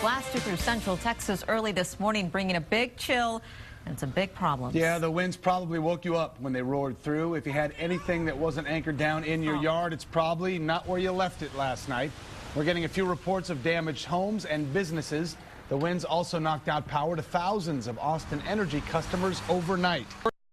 blasted through central Texas early this morning, bringing a big chill and some big problems. Yeah, the winds probably woke you up when they roared through. If you had anything that wasn't anchored down in your yard, it's probably not where you left it last night. We're getting a few reports of damaged homes and businesses. The winds also knocked out power to thousands of Austin Energy customers overnight.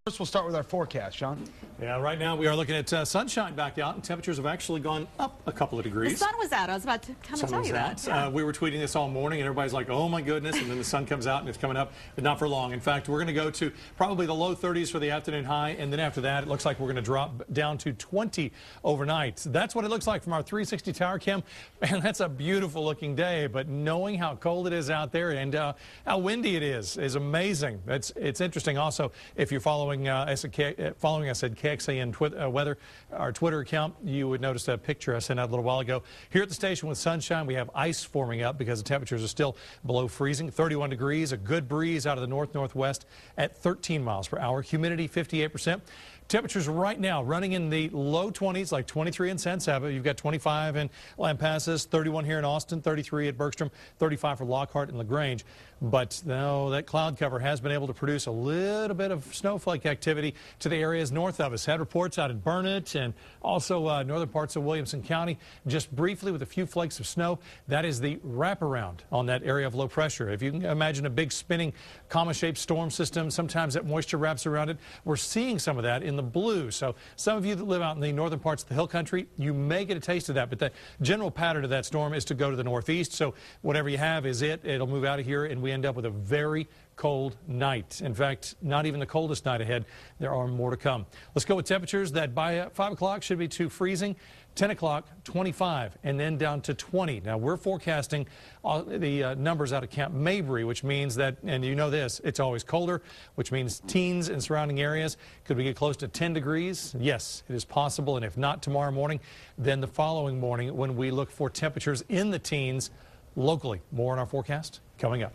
First, we'll start with our forecast, Sean. Yeah, right now we are looking at sunshine back out, and temperatures have actually gone up a couple of degrees. The sun was out. I was about to come and tell you that. Yeah. We were tweeting this all morning, and everybody's like, oh my goodness, and then the sun comes out and it's coming up, but not for long. In fact, we're going to go to probably the low 30s for the afternoon high, and then after that, it looks like we're going to drop down to 20 overnight. That's what it looks like from our 360 tower cam, and that's a beautiful looking day, but knowing how cold it is out there and how windy it is amazing. It's interesting also, if you're following us at KXAN weather, our Twitter account, you would notice a picture I sent out a little while ago. Here at the station with sunshine, we have ice forming up because the temperatures are still below freezing. 31 degrees, a good breeze out of the north-northwest at 13 miles per hour. Humidity 58%. Temperatures right now running in the low 20s, like 23 in San Saba. You've got 25 in Lampasas, 31 here in Austin, 33 at Bergstrom, 35 for Lockhart and LaGrange. But no, that cloud cover has been able to produce a little bit of snowflake activity to the areas north of us. Had reports out in Burnett and also northern parts of Williamson County, just briefly with a few flakes of snow. That is the wraparound on that area of low pressure. If you can imagine a big spinning comma-shaped storm system, sometimes that moisture wraps around it. We're seeing some of that in the blue. So some of you that live out in the northern parts of the hill country, you may get a taste of that, but the general pattern of that storm is to go to the northeast. So whatever you have is it'll move out of here, and we end up with a very cold night. In fact, not even the coldest night ahead. There are more to come. Let's go with temperatures that by 5 o'clock should be to freezing. 10 o'clock, 25, and then down to 20. Now, we're forecasting the numbers out of Camp Mabry, which means that, and you know this, it's always colder, which means teens in surrounding areas. Could we get close to 10 degrees? Yes, it is possible, and if not tomorrow morning, then the following morning when we look for temperatures in the teens locally. More on our forecast coming up.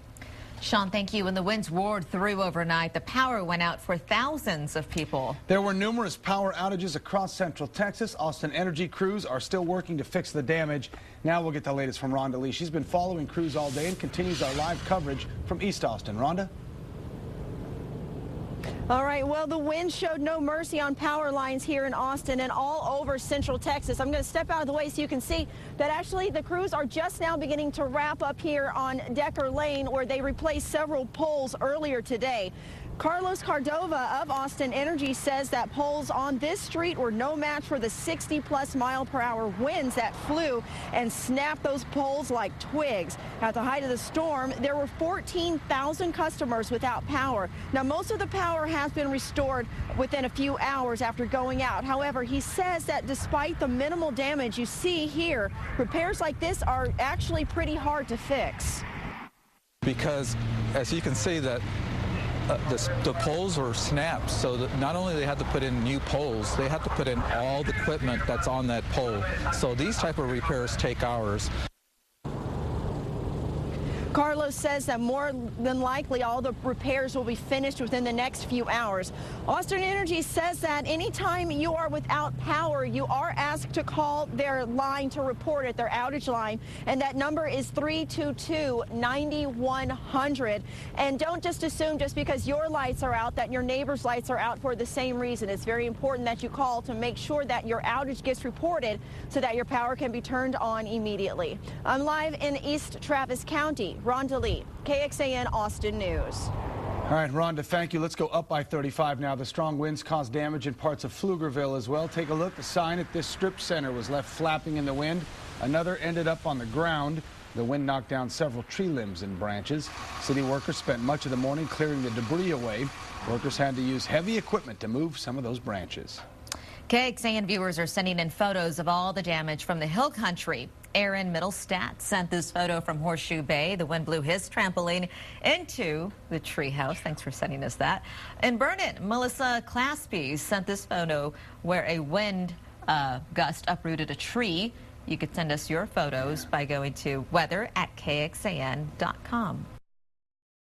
Sean, thank you. When the winds roared through overnight, the power went out for thousands of people. There were numerous power outages across central Texas. Austin Energy crews are still working to fix the damage. Now we'll get the latest from Rhonda Lee. She's been following crews all day and continues our live coverage from East Austin. Rhonda? All right, well, the wind showed no mercy on power lines here in Austin and all over central Texas. I'm going to step out of the way so you can see that actually the crews are just now beginning to wrap up here on Decker Lane, where they replaced several poles earlier today. Carlos Cardova of Austin Energy says that poles on this street were no match for the 60+ mile-per-hour winds that flew and snapped those poles like twigs. At the height of the storm, there were 14,000 customers without power. Now, most of the power has been restored within a few hours after going out. However, he says that despite the minimal damage you see here, repairs like this are actually pretty hard to fix. Because, as you can see, that the poles were snapped, so that not only they had to put in new poles, they had to put in all the equipment that's on that pole. So these type of repairs take hours. Carlos says that more than likely all the repairs will be finished within the next few hours. Austin Energy says that anytime you are without power, you are asked to call their line to report it, their outage line, and that number is 322-9100. And don't just assume just because your lights are out that your neighbor's lights are out for the same reason. It's very important that you call to make sure that your outage gets reported so that your power can be turned on immediately. I'm live in East Travis County. Rhonda Lee, KXAN Austin News. All right, Rhonda, thank you. Let's go up I-35 now. The strong winds caused damage in parts of Pflugerville as well. Take a look. The sign at this strip center was left flapping in the wind. Another ended up on the ground. The wind knocked down several tree limbs and branches. City workers spent much of the morning clearing the debris away. Workers had to use heavy equipment to move some of those branches. KXAN viewers are sending in photos of all the damage from the hill country. Aaron Middlestat sent this photo from Horseshoe Bay. The wind blew his trampoline into the treehouse. Thanks for sending us that. In Burnett, Melissa Claspy sent this photo where a wind gust uprooted a tree. You could send us your photos by going to weather@kxan.com.